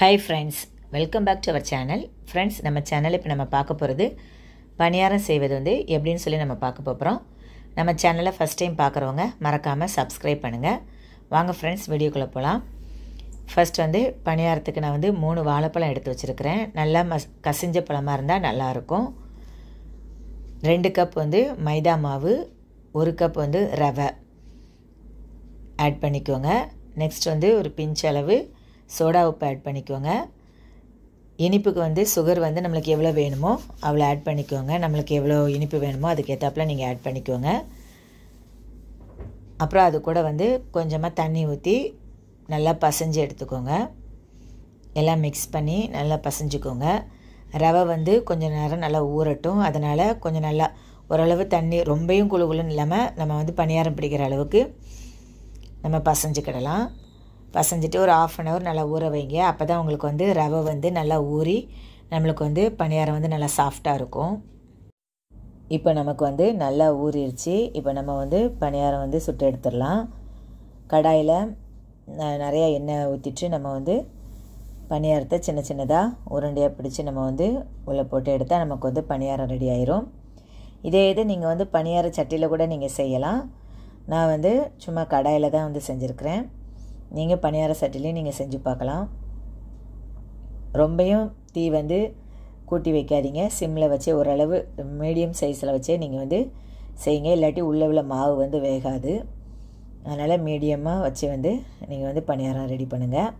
Hi friends, welcome back to our channel. Friends, நம்ம channel இப்போ நம்ம பார்க்க போகிறது பணியாரம் செய்வது வந்து எப்படின்னு சொல்லி நம்ம பார்க்க போகிறோம். நம்ம சேனலை ஃபஸ்ட் டைம் பார்க்குறவங்க மறக்காமல் சப்ஸ்கிரைப் பண்ணுங்கள். வாங்க ஃப்ரெண்ட்ஸ் வீடியோக்குள்ளே போகலாம். ஃபஸ்ட் வந்து பணியாரத்துக்கு நான் வந்து 3 வாழைப்பழம் எடுத்து வச்சுருக்கிறேன். நல்லா கசிஞ்ச பழமாக இருந்தால் நல்லாயிருக்கும். 2 கப் வந்து மைதா மாவு, 1 கப் வந்து ரவை ஆட் பண்ணிக்கோங்க. நெக்ஸ்ட் வந்து ஒரு பிஞ்ச் அளவு சோடா உப்பு ஆட் பண்ணிக்கோங்க. இனிப்புக்கு வந்து சுகர் வந்து நம்மளுக்கு எவ்வளோ வேணுமோ அவ்வளோ ஆட் பண்ணிக்கோங்க. நம்மளுக்கு எவ்வளோ இனிப்பு வேணுமோ அதுக்கு ஏற்றாப்புல நீங்கள் ஆட் பண்ணிக்கோங்க. அப்புறம் அது கூட வந்து கொஞ்சமாக தண்ணி ஊற்றி நல்லா பசைஞ்சு எடுத்துக்கோங்க. எல்லாம் மிக்ஸ் பண்ணி நல்லா பசைஞ்சுக்கோங்க. ரவை வந்து கொஞ்சம் நேரம் நல்லா ஊறட்டும். அதனால் கொஞ்சம் நல்லா ஓரளவு தண்ணி ரொம்பையும் குழுகுலுன்னு இல்லாமல் நம்ம வந்து பணியாரம் பிடிக்கிற அளவுக்கு நம்ம பசைஞ்சுக்கிடலாம். பசைஞ்சிட்டு ஒரு 1/2 அன் ஹவர் நல்லா ஊற வைங்க. அப்போ தான் உங்களுக்கு வந்து ரவை வந்து நல்லா ஊறி நம்மளுக்கு வந்து பணியாரம் வந்து நல்லா சாஃப்டாக இருக்கும். இப்போ நமக்கு வந்து நல்லா ஊறிடுச்சு. இப்போ நம்ம வந்து பணியாரம் வந்து சுட்டு எடுத்துடலாம். கடாயில் நிறையா எண்ணெய் ஊற்றிட்டு நம்ம வந்து பணியாரத்தை சின்ன சின்னதாக உருண்டையாக பிடிச்சி நம்ம வந்து உள்ளே போட்டு எடுத்தால் நமக்கு வந்து பணியாரம் ரெடி ஆயிரும். இதே இது நீங்கள் வந்து பணியார சட்டியில் கூட நீங்கள் செய்யலாம். நான் வந்து சும்மா கடாயில் தான் வந்து செஞ்சுருக்கிறேன். நீங்கள் பணியார சட்டிலையும் நீங்கள் செஞ்சு பார்க்கலாம். ரொம்பையும் தீ வந்து கூட்டி வைக்காதீங்க. சிம்மில் வச்சு ஓரளவு மீடியம் சைஸில் வச்சே நீங்கள் வந்து செய்யுங்க. இல்லாட்டி உள்ள மாவு வந்து வேகாது. அதனால் மீடியமாக வச்சு வந்து நீங்கள் வந்து பணியாரம் ரெடி பண்ணுங்கள்.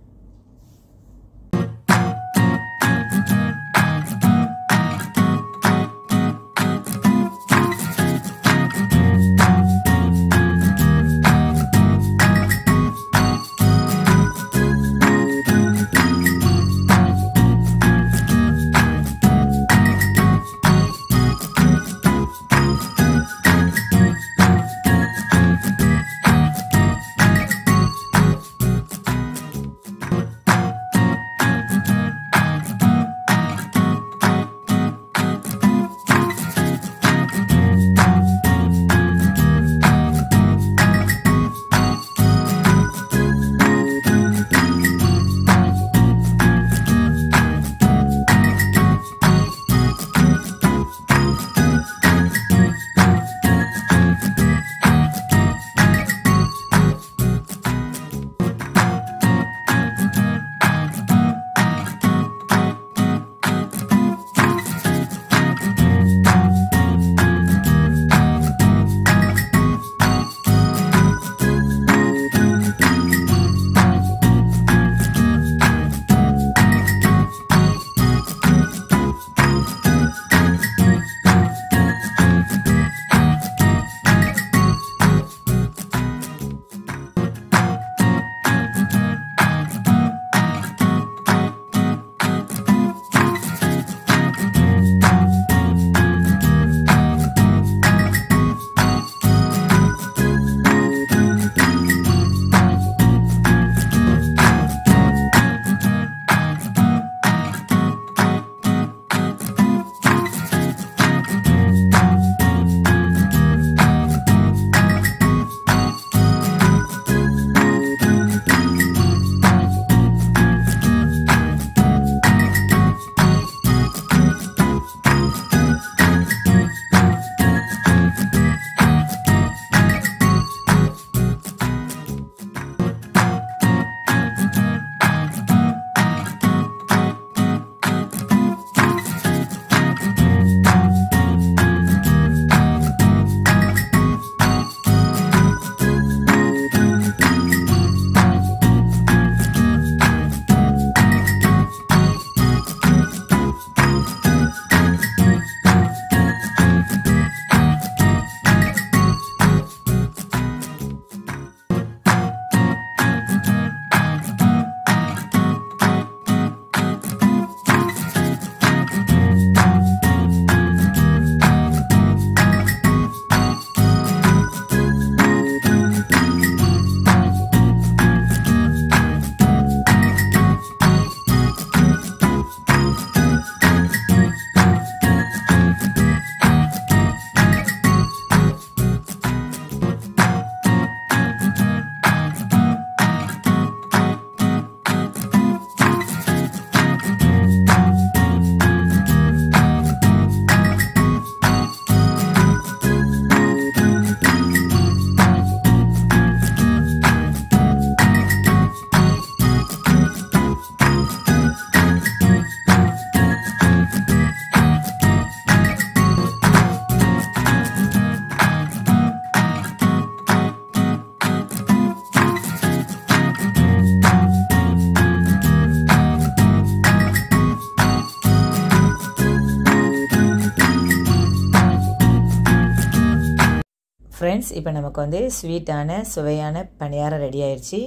ஃப்ரெண்ட்ஸ், இப்போ நமக்கு வந்து ஸ்வீட்டான சுவையான பணியாரம் ரெடி ஆயிடுச்சு.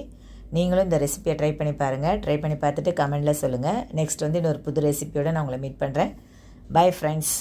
நீங்களும் இந்த ரெசிபியை ட்ரை பண்ணி பாருங்கள். ட்ரை பண்ணி பார்த்துட்டு கமெண்டில் சொல்லுங்கள். நெக்ஸ்ட் வந்து இன்னொரு புது ரெசிபியோடு நான் உங்களை மீட் பண்ணுறேன். Bye friends.